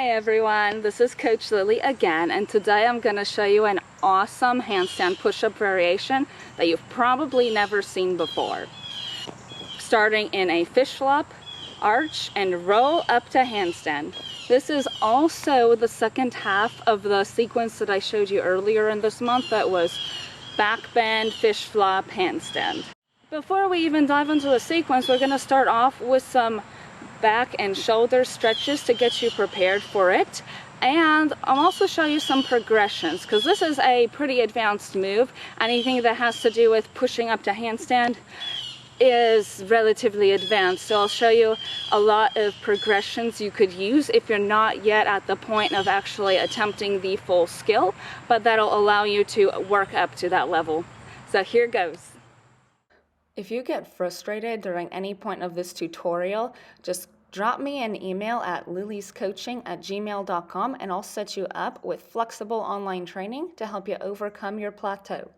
Hi everyone, this is Coach Lily again, and today I'm going to show you an awesome handstand push-up variation that you've probably never seen before. Starting in a fish flop, arch, and roll up to handstand. This is also the second half of the sequence that I showed you earlier in this month that was back bend, fish flop, handstand. Before we even dive into the sequence, we're going to start off with some back and shoulder stretches to get you prepared for it, and I'll also show you some progressions because this is a pretty advanced move. Anything that has to do with pushing up to handstand is relatively advanced, so I'll show you a lot of progressions you could use if you're not yet at the point of actually attempting the full skill, but that'll allow you to work up to that level. So here goes. If you get frustrated during any point of this tutorial, just drop me an email at lilyscoaching@gmail.com and I'll set you up with flexible online training to help you overcome your plateau.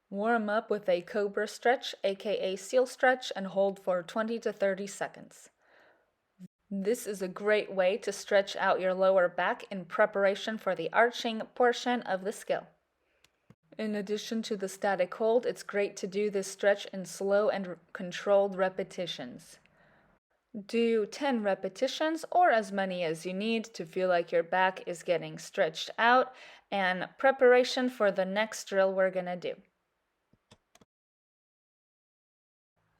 Warm up with a cobra stretch, aka seal stretch, and hold for 20 to 30 seconds. This is a great way to stretch out your lower back in preparation for the arching portion of the skill. In addition to the static hold, it's great to do this stretch in slow and controlled repetitions. Do 10 repetitions or as many as you need to feel like your back is getting stretched out, and preparation for the next drill we're going to do.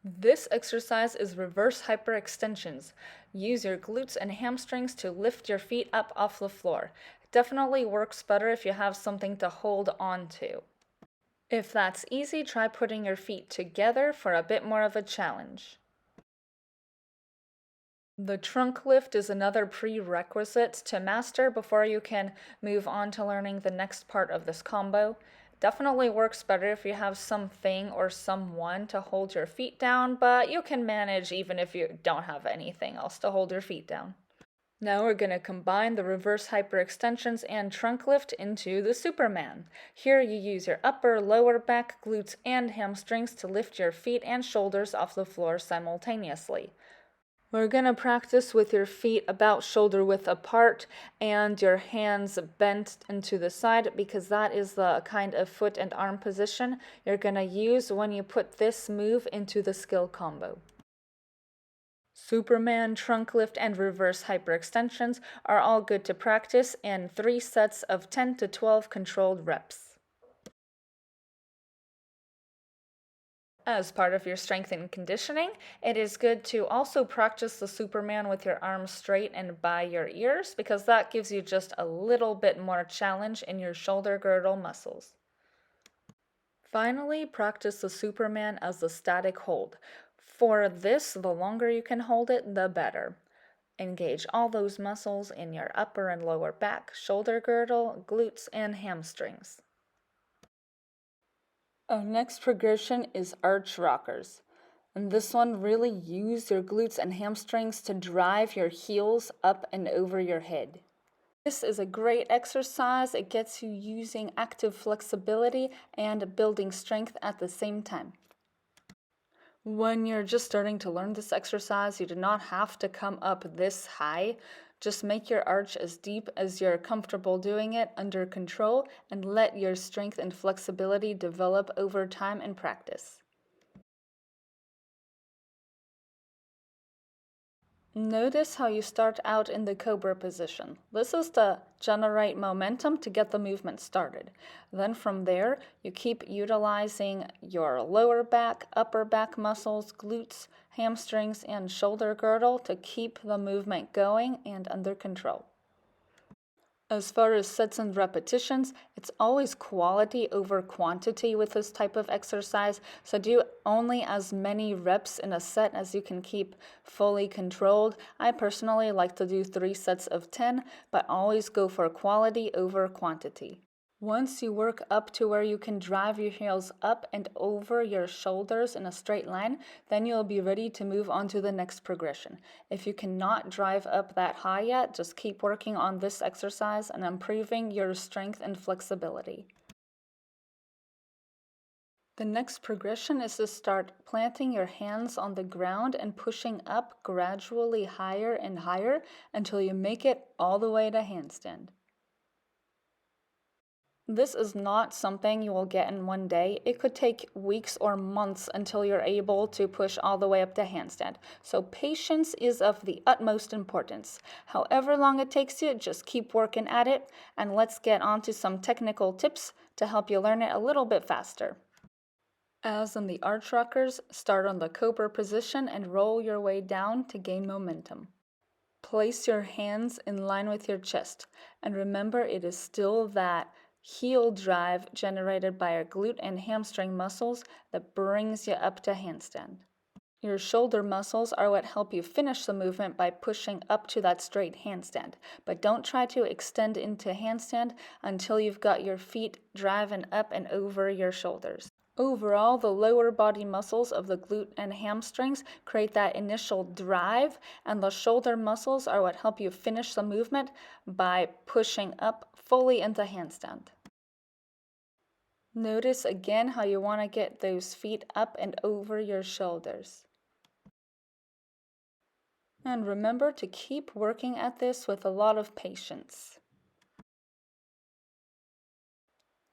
This exercise is reverse hyperextensions. Use your glutes and hamstrings to lift your feet up off the floor. Definitely works better if you have something to hold on to. If that's easy, try putting your feet together for a bit more of a challenge. The trunk lift is another prerequisite to master before you can move on to learning the next part of this combo. Definitely works better if you have something or someone to hold your feet down, but you can manage even if you don't have anything else to hold your feet down. Now we're going to combine the reverse hyperextensions and trunk lift into the Superman. Here you use your upper, lower back, glutes, and hamstrings to lift your feet and shoulders off the floor simultaneously. We're going to practice with your feet about shoulder width apart and your hands bent into the side, because that is the kind of foot and arm position you're going to use when you put this move into the skill combo. Superman, trunk lift, and reverse hyperextensions are all good to practice in 3 sets of 10 to 12 controlled reps. As part of your strength and conditioning, it is good to also practice the Superman with your arms straight and by your ears, because that gives you just a little bit more challenge in your shoulder girdle muscles. Finally, practice the Superman as the static hold. For this, the longer you can hold it, the better. Engage all those muscles in your upper and lower back, shoulder girdle, glutes, and hamstrings. Our next progression is arch rockers. And this one, really use your glutes and hamstrings to drive your heels up and over your head. This is a great exercise. It gets you using active flexibility and building strength at the same time. When you're just starting to learn this exercise, you do not have to come up this high. Just make your arch as deep as you're comfortable doing it, under control, and let your strength and flexibility develop over time and practice. Notice how you start out in the cobra position. This is to generate momentum to get the movement started. Then from there, you keep utilizing your lower back, upper back muscles, glutes, hamstrings, and shoulder girdle to keep the movement going and under control. As far as sets and repetitions, it's always quality over quantity with this type of exercise, so do only as many reps in a set as you can keep fully controlled. I personally like to do 3 sets of 10, but always go for quality over quantity. Once you work up to where you can drive your heels up and over your shoulders in a straight line, then you'll be ready to move on to the next progression. If you cannot drive up that high yet, just keep working on this exercise and improving your strength and flexibility. The next progression is to start planting your hands on the ground and pushing up gradually higher and higher until you make it all the way to handstand. This is not something you will get in one day. It could take weeks or months until you're able to push all the way up to handstand. So patience is of the utmost importance. However long it takes you, just keep working at it, and let's get on to some technical tips to help you learn it a little bit faster. As in the arch rockers, start on the cobra position and roll your way down to gain momentum. Place your hands in line with your chest, and remember it is still that heel drive generated by our glute and hamstring muscles that brings you up to handstand. Your shoulder muscles are what help you finish the movement by pushing up to that straight handstand, but don't try to extend into handstand until you've got your feet driving up and over your shoulders. Overall, the lower body muscles of the glute and hamstrings create that initial drive, and the shoulder muscles are what help you finish the movement by pushing up fully into handstand. Notice again how you want to get those feet up and over your shoulders. And remember to keep working at this with a lot of patience.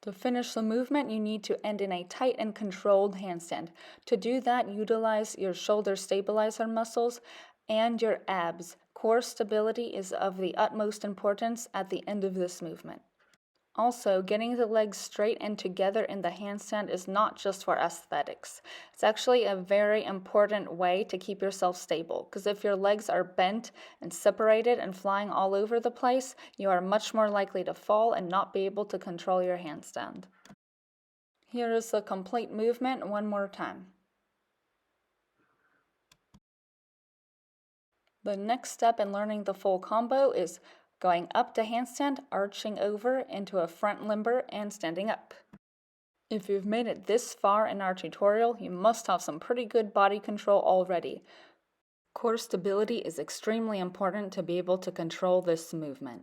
To finish the movement, you need to end in a tight and controlled handstand. To do that, utilize your shoulder stabilizer muscles and your abs. Core stability is of the utmost importance at the end of this movement. Also, getting the legs straight and together in the handstand is not just for aesthetics. It's actually a very important way to keep yourself stable, because if your legs are bent and separated and flying all over the place, you are much more likely to fall and not be able to control your handstand. Here is the complete movement one more time. The next step in learning the full combo is going up to handstand, arching over into a front limber, and standing up. If you've made it this far in our tutorial, you must have some pretty good body control already. Core stability is extremely important to be able to control this movement.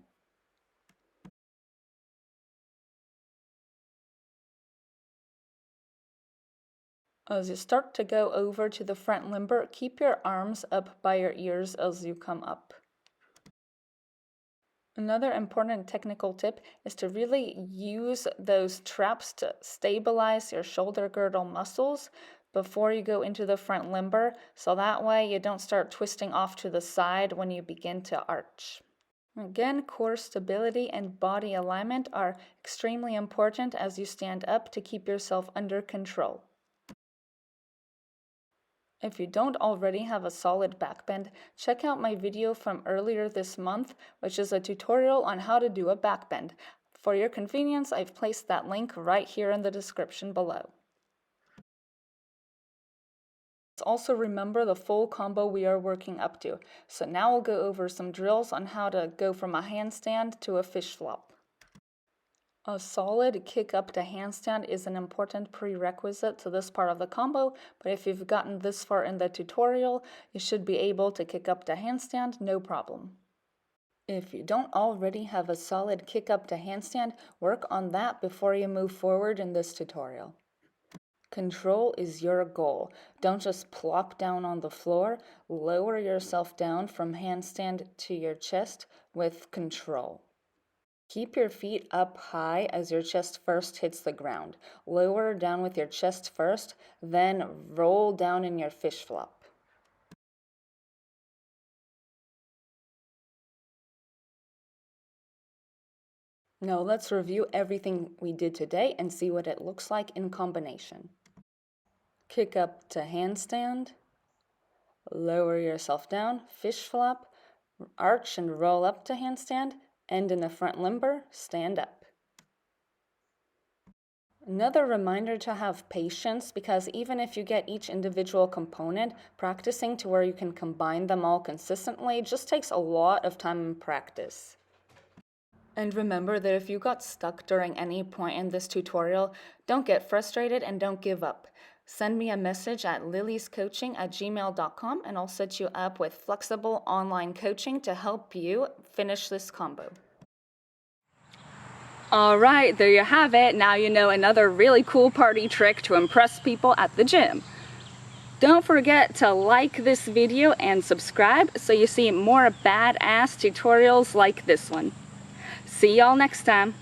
As you start to go over to the front limber, keep your arms up by your ears as you come up. Another important technical tip is to really use those traps to stabilize your shoulder girdle muscles before you go into the front limber, so that way you don't start twisting off to the side when you begin to arch. Again, core stability and body alignment are extremely important as you stand up to keep yourself under control. If you don't already have a solid backbend, check out my video from earlier this month, which is a tutorial on how to do a backbend. For your convenience, I've placed that link right here in the description below. Let's also remember the full combo we are working up to. So now we'll go over some drills on how to go from a handstand to a fish flop. A solid kick up to handstand is an important prerequisite to this part of the combo, but if you've gotten this far in the tutorial, you should be able to kick up to handstand no problem. If you don't already have a solid kick up to handstand, work on that before you move forward in this tutorial. Control is your goal. Don't just plop down on the floor, lower yourself down from handstand to your chest with control. Keep your feet up high as your chest first hits the ground. Lower down with your chest first, then roll down in your fish flop. Now let's review everything we did today and see what it looks like in combination. Kick up to handstand, lower yourself down, fish flop, arch and roll up to handstand, end in the front limber, stand up. Another reminder to have patience, because even if you get each individual component, practicing to where you can combine them all consistently just takes a lot of time and practice. And remember that if you got stuck during any point in this tutorial, don't get frustrated and don't give up. Send me a message at liliescoaching@gmail.com and I'll set you up with flexible online coaching to help you finish this combo. Alright, there you have it. Now you know another really cool party trick to impress people at the gym. Don't forget to like this video and subscribe so you see more badass tutorials like this one. See y'all next time.